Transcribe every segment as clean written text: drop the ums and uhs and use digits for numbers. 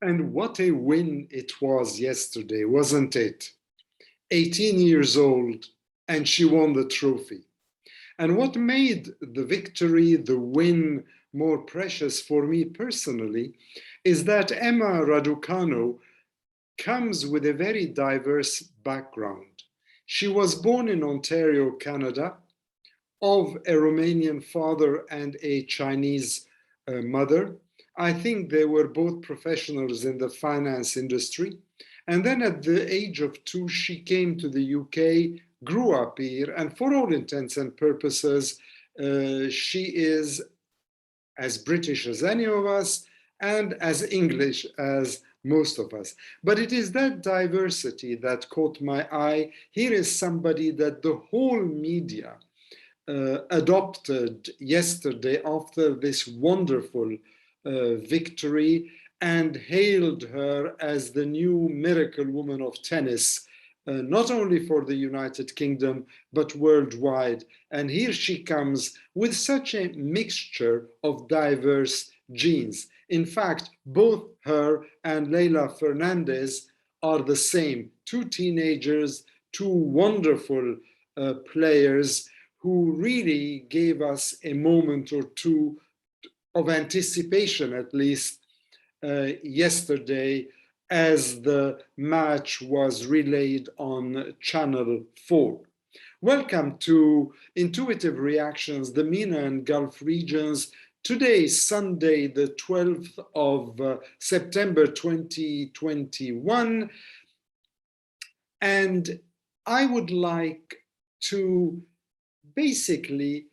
And what a win it was yesterday, wasn't it? 18 years old, and she won the trophy. And what made the victory, the win, more precious for me personally is that Emma Raducanu comes with a very diverse background. She was born in Ontario, Canada, of a Romanian father and a Chinese mother. I think they were both professionals in the finance industry. And then at the age of 2, she came to the UK, grew up here, and for all intents and purposes, she is as British as any of us and as English as most of us. But it is that diversity that caught my eye. Here is somebody that the whole media adopted yesterday after this wonderful victory and hailed her as the new miracle woman of tennis, not only for the United Kingdom, but worldwide. And here she comes with such a mixture of diverse genes. In fact, both her and Leila Fernandez are the same, two teenagers, two wonderful players who really gave us a moment or two of anticipation, at least yesterday, as the match was relayed on Channel 4. Welcome to Intuitive Reactions, the MENA and Gulf regions. Today, Sunday, the 12th of September 2021. And I would like to basically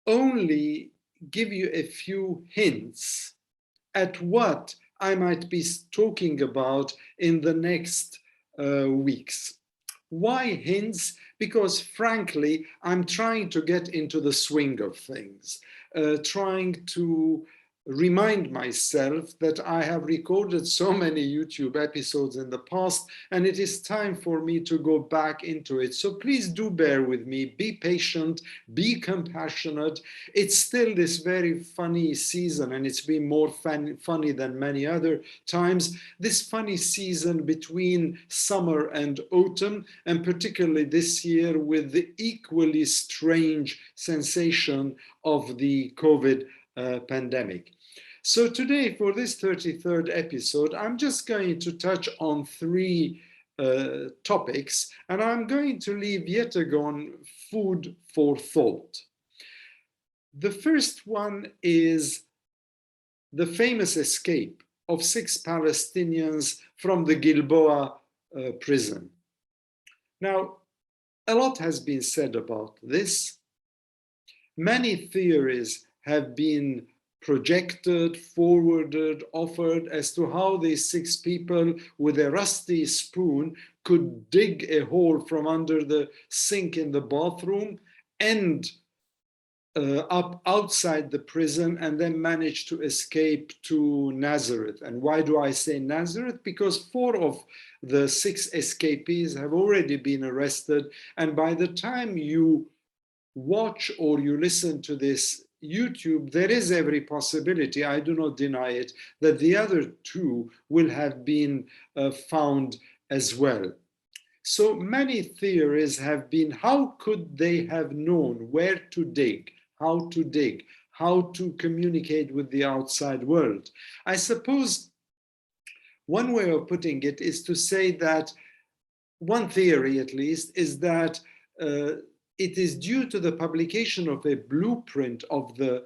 only give you a few hints at what I might be talking about in the next weeks. Why hints? Because frankly, I'm trying to get into the swing of things, trying to remind myself that I have recorded so many YouTube episodes in the past, and it is time for me to go back into it. So please do bear with me, be patient, be compassionate. It's still this very funny season, and it's been more funny than many other times. This funny season between summer and autumn, and particularly this year with the equally strange sensation of the COVID pandemic. So today, for this 33rd episode, I'm just going to touch on three topics, and I'm going to leave yet again food for thought. The first one is the famous escape of 6 Palestinians from the Gilboa prison. Now, a lot has been said about this. Many theories have been projected, forwarded, offered as to how these 6 people with a rusty spoon could dig a hole from under the sink in the bathroom, end up outside the prison, and then manage to escape to Nazareth. And why do I say Nazareth? Because 4 of the 6 escapees have already been arrested, and by the time you watch or you listen to this YouTube, there is every possibility, I do not deny it, that the other 2 will have been found as well. So many theories have been, how could they have known where to dig, how to communicate with the outside world? I suppose one way of putting it is to say that, one theory at least, is that it is due to the publication of a blueprint of the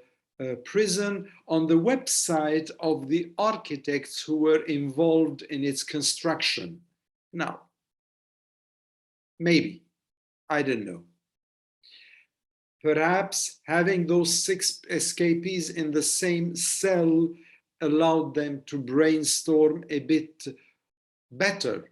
prison on the website of the architects who were involved in its construction. Now, maybe, I don't know. Perhaps having those 6 escapees in the same cell allowed them to brainstorm a bit better.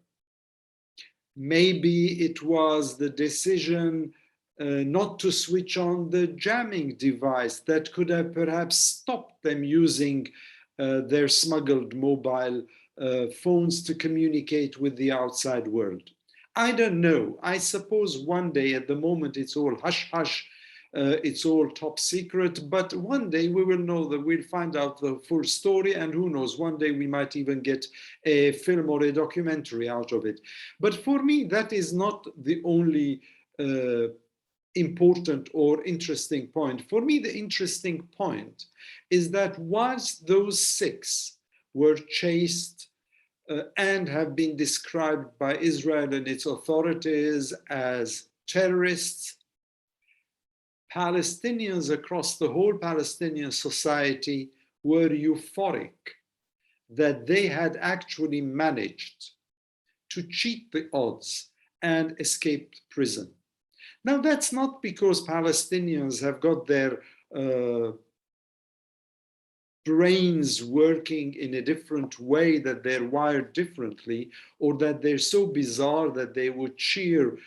Maybe it was the decision not to switch on the jamming device that could have perhaps stopped them using their smuggled mobile phones to communicate with the outside world. I don't know. I suppose one day, at the moment it's all hush-hush, It's all top secret, but one day we will know that we'll find out the full story, and who knows, one day we might even get a film or a documentary out of it. But for me, that is not the only important or interesting point. For me, the interesting point is that whilst those 6 were chased and have been described by Israel and its authorities as terrorists, Palestinians across the whole Palestinian society were euphoric that they had actually managed to cheat the odds and escape prison. Now, that's not because Palestinians have got their brains working in a different way, that they're wired differently, or that they're so bizarre that they would cheer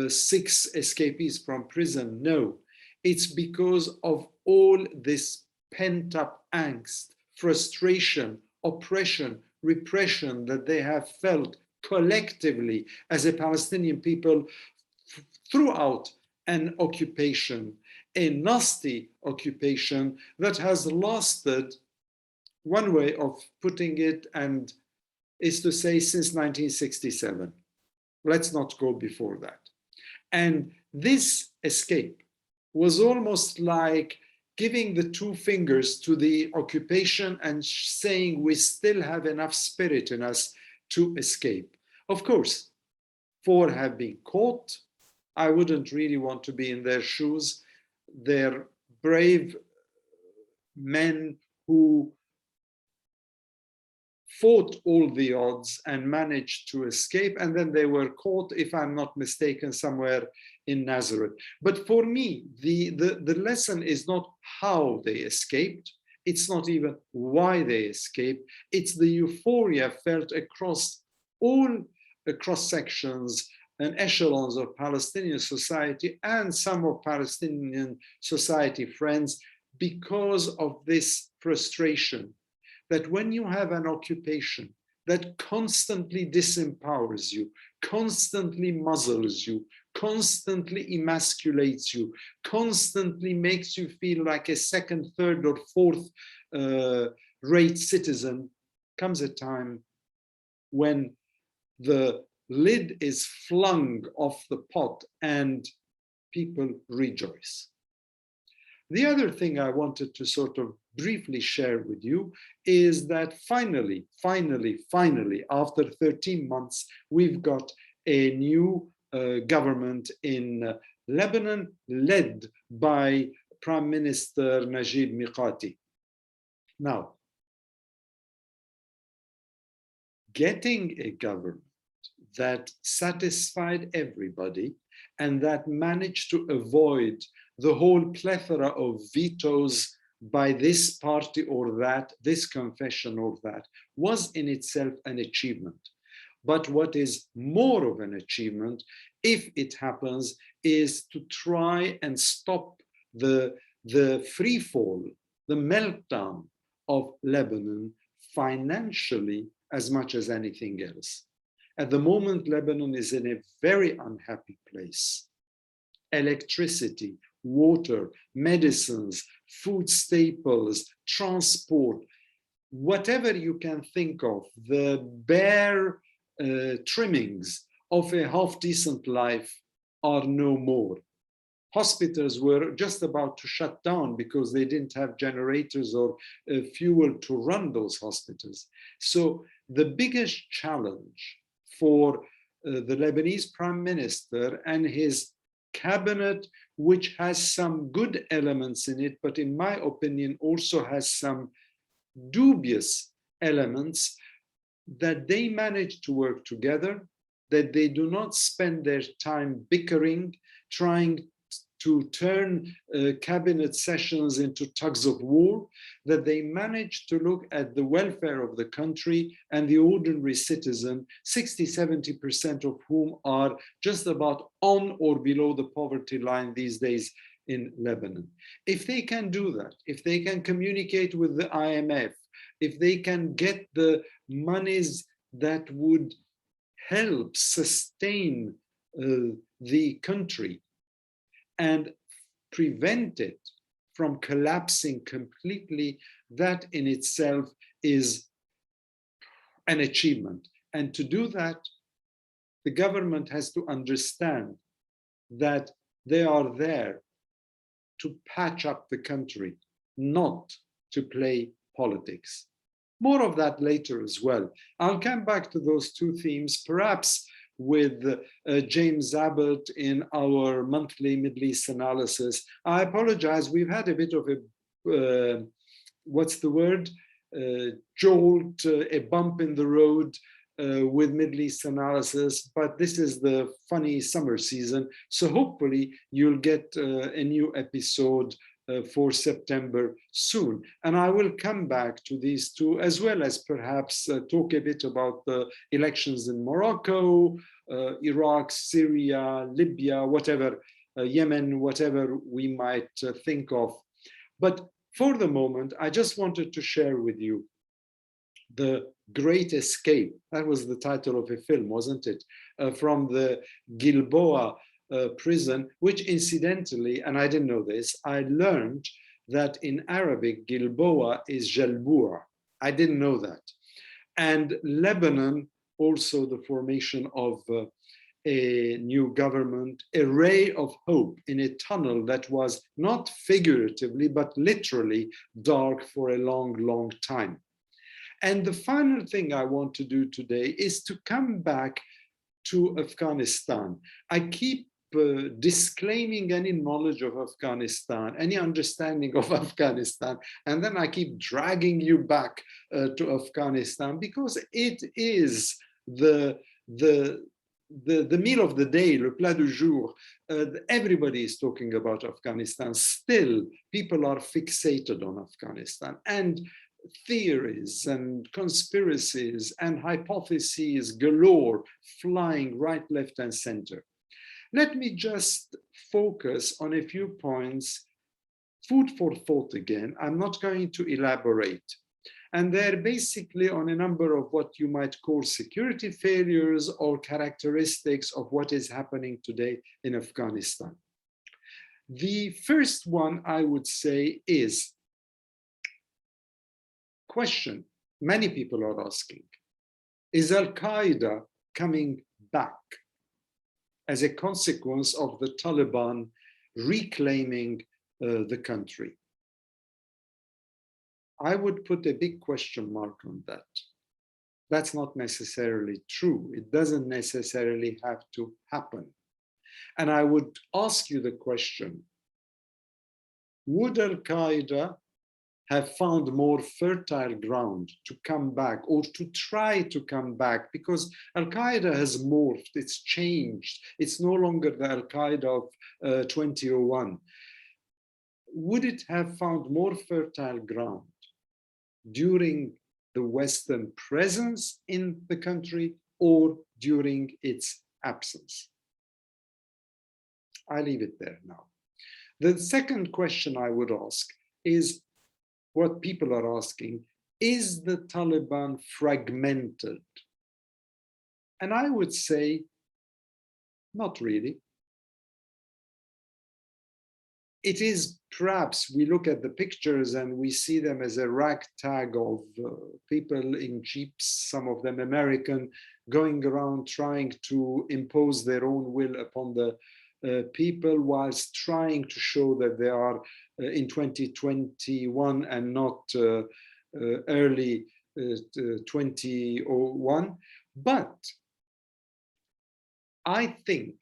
6 escapees from prison. No, it's because of all this pent-up angst, frustration, oppression, repression that they have felt collectively as a Palestinian people throughout an occupation, a nasty occupation that has lasted, one way of putting it, and is to say since 1967. Let's not go before that. And this escape was almost like giving the 2 fingers to the occupation and saying we still have enough spirit in us to escape. Of course, 4 have been caught. I wouldn't really want to be in their shoes. They're brave men who fought all the odds and managed to escape, and then they were caught, if I'm not mistaken, somewhere in Nazareth. But for me, the lesson is not how they escaped. It's not even why they escaped. It's the euphoria felt across all cross-sections and echelons of Palestinian society and some of Palestinian society friends because of this frustration that when you have an occupation that constantly disempowers you, constantly muzzles you, constantly emasculates you, constantly makes you feel like a 2nd, 3rd, or 4th rate citizen, comes a time when the lid is flung off the pot and people rejoice. The other thing I wanted to sort of briefly share with you is that finally, after 13 months, we've got a new government in Lebanon, led by Prime Minister Najib Miqati. Now, getting a government that satisfied everybody and that managed to avoid the whole plethora of vetoes by this party or that, this confession or that, was in itself an achievement. But what is more of an achievement, if it happens, is to try and stop the free fall, the meltdown of Lebanon financially as much as anything else. At the moment, Lebanon is in a very unhappy place. Electricity, water, medicines, food staples, transport, whatever you can think of, the bare trimmings of a half-decent life are no more. Hospitals were just about to shut down because they didn't have generators or fuel to run those hospitals. So the biggest challenge for the Lebanese Prime Minister and his cabinet, which has some good elements in it, but in my opinion also has some dubious elements, that they manage to work together, that they do not spend their time bickering, trying to turn cabinet sessions into tugs of war, that they manage to look at the welfare of the country and the ordinary citizen, 60–70% of whom are just about on or below the poverty line these days in Lebanon. If they can do that, if they can communicate with the IMF, if they can get the monies that would help sustain the country and prevent it from collapsing completely, that in itself is an achievement. And to do that, the government has to understand that they are there to patch up the country, not to play politics. More of that later as well. I'll come back to those two themes, perhaps with James Abbott in our monthly Middle East analysis. I apologize, we've had a bit of a, what's the word? Jolt, a bump in the road with Middle East analysis, but this is the funny summer season. So hopefully you'll get a new episode for September soon. And I will come back to these two, as well as perhaps talk a bit about the elections in Morocco, Iraq, Syria, Libya, whatever, Yemen, whatever we might think of. But for the moment, I just wanted to share with you The Great Escape. That was the title of a film, wasn't it? From the Gilboa prison, which incidentally, and I didn't know this, I learned that in Arabic, Gilboa is Jalboua. I didn't know that. And Lebanon, also the formation of a new government, a ray of hope in a tunnel that was not figuratively, but literally dark for a long, long time. And the final thing I want to do today is to come back to Afghanistan. I keep disclaiming any knowledge of Afghanistan, any understanding of Afghanistan, and then I keep dragging you back to Afghanistan because it is the meal of the day, le plat du jour. Everybody is talking about Afghanistan. Still, people are fixated on Afghanistan, and theories and conspiracies and hypotheses galore flying right, left, and center. Let me just focus on a few points, food for thought again. I'm not going to elaborate. And they're basically on a number of what you might call security failures or characteristics of what is happening today in Afghanistan. The first one I would say is question many people are asking, is Al-Qaeda coming back as a consequence of the Taliban reclaiming the country? I would put a big question mark on that. That's not necessarily true. It doesn't necessarily have to happen. And I would ask you the question, would Al-Qaeda have found more fertile ground to come back or to try to come back? Because Al-Qaeda has morphed, it's changed. It's no longer the Al-Qaeda of 2001. Would it have found more fertile ground during the Western presence in the country or during its absence? I leave it there now. The second question I would ask is what people are asking, is the Taliban fragmented? And I would say, not really. It is perhaps, we look at the pictures and we see them as a ragtag of people in jeeps, some of them American, going around trying to impose their own will upon the people whilst trying to show that they are in 2021 and not early 2001. But I think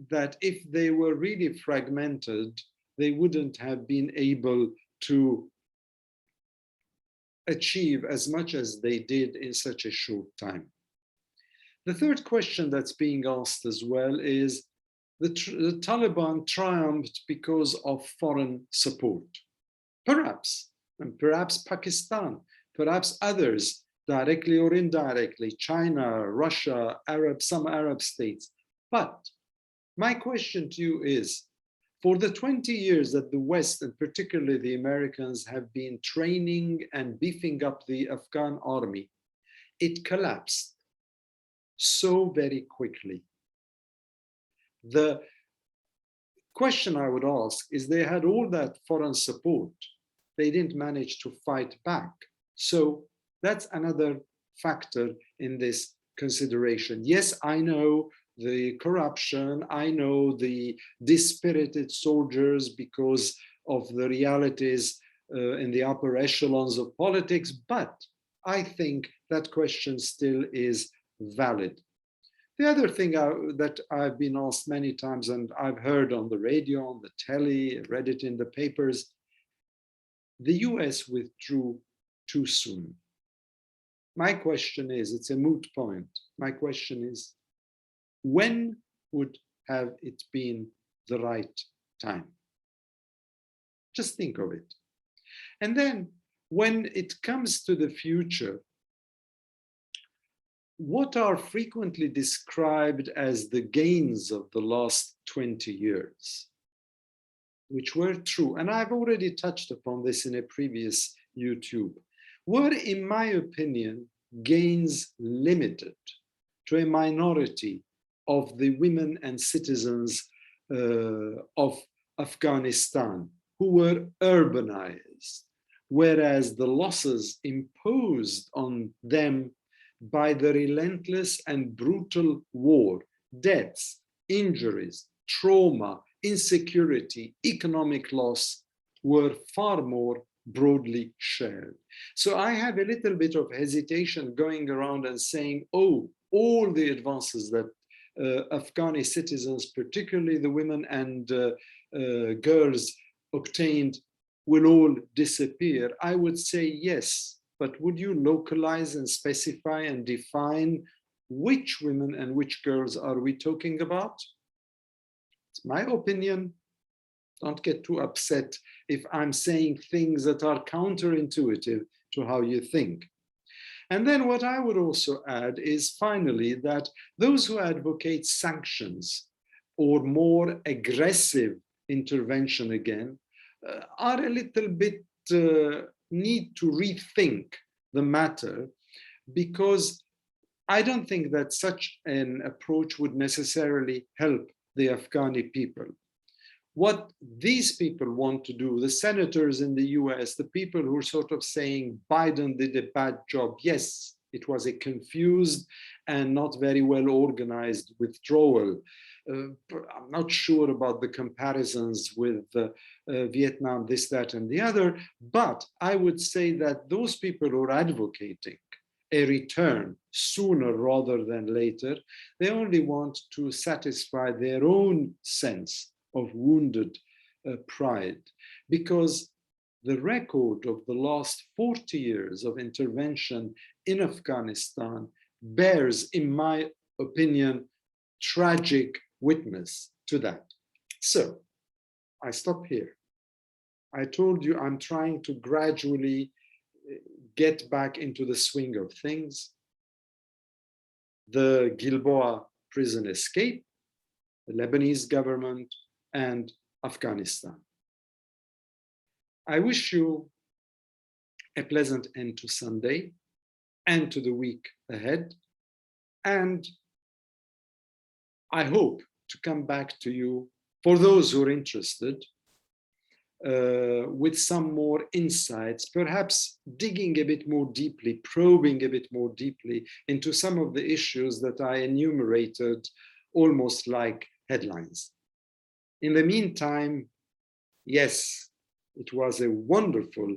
that if they were really fragmented, they wouldn't have been able to achieve as much as they did in such a short time. The third question that's being asked as well is, the Taliban triumphed because of foreign support. Perhaps, and perhaps Pakistan, perhaps others, directly or indirectly, China, Russia, some Arab states. But my question to you is, for the 20 years that the West, and particularly the Americans, have been training and beefing up the Afghan army, it collapsed so very quickly. The Question I would ask is, they had all that foreign support. They didn't manage to fight back. So that's another factor in this consideration. Yes, I know the corruption, I know the dispirited soldiers because of the realities in the upper echelons of politics, but I think that question still is valid. The other thing that I've been asked many times, and I've heard on the radio, on the telly, read it in the papers, the US withdrew too soon. My question is, it's a moot point. My question is, when would have it been the right time? Just think of it. And then when it comes to the future, what are frequently described as the gains of the last 20 years, which were true, and I've already touched upon this in a previous YouTube, were, in my opinion, gains limited to a minority of the women and citizens of Afghanistan who were urbanized, whereas the losses imposed on them by the relentless and brutal war, deaths, injuries, trauma, insecurity, economic loss, were far more broadly shared. So I have a little bit of hesitation going around and saying, oh, all the advances that Afghani citizens, particularly the women and girls, obtained will all disappear. I would say yes, but would you localize and specify and define which women and which girls are we talking about? It's my opinion. Don't get too upset if I'm saying things that are counterintuitive to how you think. And then what I would also add is, finally, that those who advocate sanctions or more aggressive intervention again are a little bit need to rethink the matter, because I don't think that such an approach would necessarily help the Afghani people. What these people want to do, the senators in the US, the people who are sort of saying Biden did a bad job, yes, it was a confused and not very well organized withdrawal. I'm not sure about the comparisons with Vietnam, this, that, and the other, but I would say that those people who are advocating a return sooner rather than later, they only want to satisfy their own sense of wounded pride, because the record of the last 40 years of intervention in Afghanistan bears, in my opinion, tragic witness to that. So I stop here. I told you I'm trying to gradually get back into the swing of things. The Gilboa prison escape, the Lebanese government, and Afghanistan. I wish you a pleasant end to Sunday and to the week ahead. And I hope to come back to you, for those who are interested, with some more insights, perhaps digging a bit more deeply, probing a bit more deeply into some of the issues that I enumerated almost like headlines. In the meantime, yes, it was a wonderful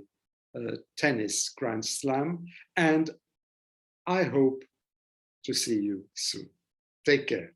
tennis Grand Slam, and I hope to see you soon. Take care.